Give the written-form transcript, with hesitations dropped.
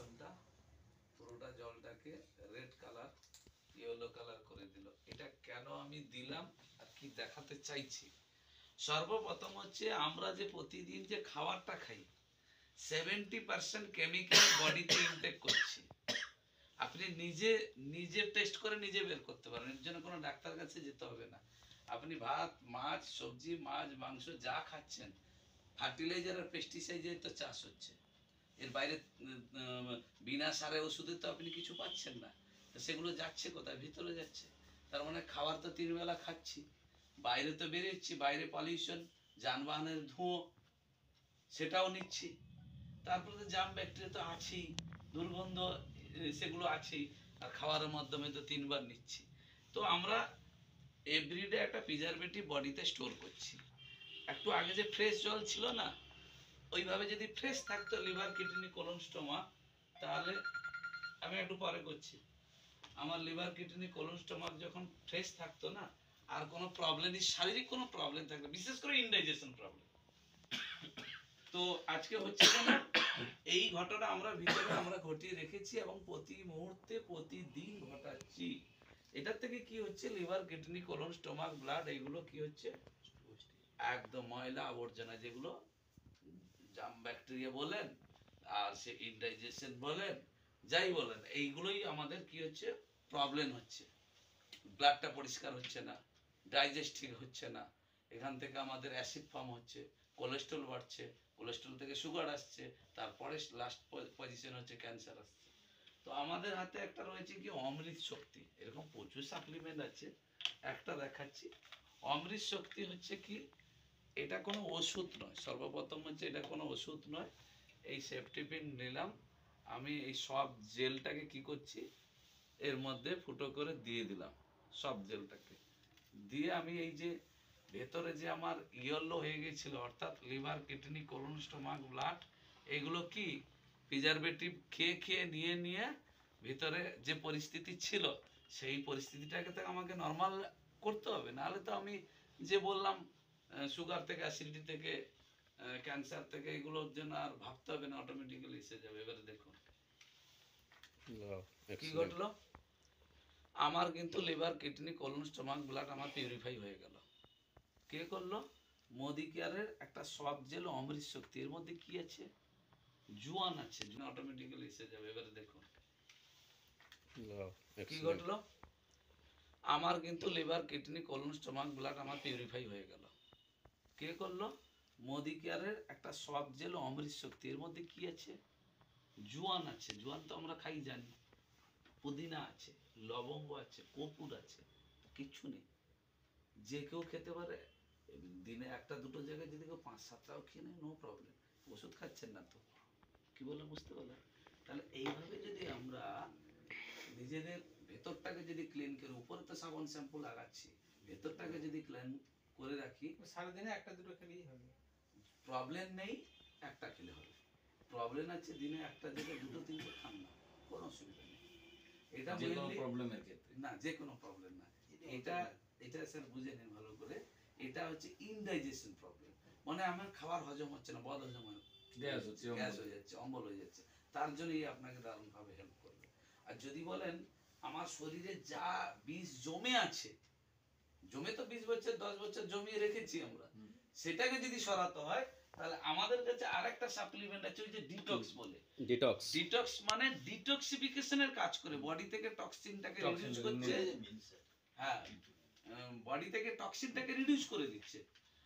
জলটা পুরোটা জলটাকে রেড কালার ইয়েলো কালার করে দিল। এটা কেন আমি দিলাম আর কি দেখাতে চাইছি, সর্বপ্রথম হচ্ছে আমরা যে প্রতিদিন যে খাবারটা খাই 70% কেমিক্যাল বডিতে ইনটেক করছি। আপনি নিজে নিজে টেস্ট করে নিজে বের করতে পারেন, এর জন্য কোনো ডাক্তার কাছে যেতে হবে না। আপনি ভাত মাছ সবজি মাছ মাংস যা খাচ্ছেন ফার্টিলাইজার আর পেস্টিসাইডের তো চাষ হচ্ছে, এর বাইরে বিনা সারে ওষুধে তো আপনি কিছু পাচ্ছেন না। তো সেগুলো যাচ্ছে কোথায়? ভিতরে যাচ্ছে। তার মানে খাবার তো 3 বেলা খাচ্ছি, বাইরে তো বেরোচ্ছি, বাইরে পলিউশন যানবাহনের ধোঁয়া সেটাও নিচ্ছি, তারপরে তো জাম ব্যাকটেরিয়া তো আছেই, দুর্গন্ধ সেগুলো আছেই, আর খাওয়ারের মাধ্যমে তো 3 বার নিচ্ছি। তো আমরা এভরিডে একটা প্রিজারভেটিভ বডিতে স্টোর করছি। একটু আগে যে ফ্রেশ জল ছিল না, ওইভাবে যদি ফ্রেশ থাকতো লিভার কিডনি কোলন স্টোমা, তাহলে আমি একটু পরে করছি, আমার লিভার কিডনি কোলন স্টোমাক যখন ফ্রেশ থাকতো না, আর কোনো প্রবলেমই শারীরিক কোনো প্রবলেম থাকতো, বিশেষ করে ইনডাইজেশন প্রবলেম। তো আজকে হচ্ছে কেন এই ঘটনা আমরা ভিতরে আমরা ঘটিয়ে রেখেছি এবং প্রতি মুহূর্তে প্রতিদিন ঘটাচ্ছি। এটার থেকে কি হচ্ছে, liver kidney colon stomach blood এগুলো কি হচ্ছে একদম ময়লা আবর্জনা, যেগুলো জাম ব্যাকটেরিয়া বলেন আর সে ইনডাইজেশন বলেন যাই বলেন, এইগুলোই আমাদের কি হচ্ছে প্রবলেম হচ্ছে। ব্লাডটা পরিষ্কার হচ্ছে না, ডাইজেস্ট ঠিক হচ্ছে না, এখান থেকে আমাদের অ্যাসিড ফর্ম হচ্ছে, কোলেস্ট্রল বাড়ছে, কোলেস্ট্রল থেকে সুগার আসছে, তারপরে লাস্ট পজিশন হচ্ছে ক্যান্সার আসছে। তো আমাদের হাতে একটা রয়েছে কি অমৃত শক্তি, এরকম প্রচুর সাপ্লিমেন্ট আছে, একটা দেখাচ্ছি। অমৃত শক্তি হচ্ছে কি, এটা কোনো ওষুধ নয়, সর্বপ্রথম হচ্ছে এটা কোনো ওষুধ নয়। এই সেফটি পিন নিলাম আমি, এই সব জেলটাকে কি করছি এর মধ্যে ফুটো করে দিয়ে দিলাম, সব জেলটাকে দিয়ে আমি এই যে ভেতরে যে আমার ইয়েলো হয়ে গেছিল, অর্থাৎ liver kidney colon stomach blood, এগুলো কি প্রিজারভেটিভ খেয়ে খেয়ে নিয়ে নিয়ে ভিতরে যে পরিস্থিতি ছিল সেই পরিস্থিতিটাকে তো আমাকে নর্মাল করতে হবে, নাহলে তো আমি যে বললাম সুগার থেকে অ্যাসিডিটি থেকে ক্যান্সার থেকে এগুলোর জন্য আর ভাবতে হবে না, অটোমেটিক্যালি এসে যাবে। এবারে দেখুন কি ঘটলো, আমার কিন্তু liver kidney colon stomach blood আমার পিউরিফাই হয়ে গেল। কে করলো? মোদি কেয়ারের একটা সব জেল অমৃত শক্তি, এর মধ্যে কি আছে জুয়ান আছে, অটোমেটিক্যালি এসে যাবে। এবারে দেখুন কি ঘটলো, আমার কিন্তু liver kidney colon stomach blood আমার পিউরিফাই হয়ে গেল। কে করলো? মোদি কেয়ারের একটা সব জেল অমৃত শক্তি, এর মধ্যে কি আছে জুয়ান আছে, জুয়ান তো আমরা খাই জানি, পুদিনা আছে, লবঙ্গ আছে, কপুর আছে, কিচ্ছু নেই, যে কেউ খেতে পারে। দিনে একটা দুটো জায়গায় যদি কেউ 5-7টাও খেয়ে নেয় নো প্রবলেম, ওষুধ খাচ্ছেন না তো, কি বলে বুঝতে পারলেন? তাহলে এইভাবে যদি আমরা নিজেদের ভেতরটাকে যদি ক্লিন করে, উপরে তো সাবান শ্যাম্পু লাগাচ্ছি, ভেতরটাকে যদি ক্লিন করে রাখি, সারাদিনে একটা দুটো খেলেই হবে, প্রবলেম নেই, একটা খেলে হবে। প্রবলেম আছে দিনে একটা জায়গায় দুটো তিনটে খান না, কোনো অসুবিধা নেই। এটা যে কোনো প্রবলেমের ক্ষেত্রে না, যে কোনো প্রবলেম না, এটা এটা স্যার বুঝে নিন ভালো করে। এটা হচ্ছে ইনডাইজেশন প্রবলেম, মানে আমার খাবার হজম হচ্ছে না, বদ হজম হয়, গ্যাস হয়ে যাচ্ছে, অম্বল হয়ে যাচ্ছে, তার জন্যই আপনাকে দারুণভাবে হেল্প করবে। আর যদি বলেন আমার শরীরে যা বিষ জমে আছে, জমে তো 20 বছর 10 বছর জমিয়ে রেখেছি আমরা, সেটাকে যদি সরাতে হয় তাহলে আমাদের কাছে আরেকটা সাপ্লিমেন্ট আছে, ওই যে ডিটক্স বলে। ডিটক্স মানে ডিটক্সিফিকেশনের কাজ করে, বডি থেকে টক্সিনটাকে রিডিউস করছে। হ্যাঁ, বডি থেকে টক্সিনটাকে রিডিউস করে দিচ্ছে।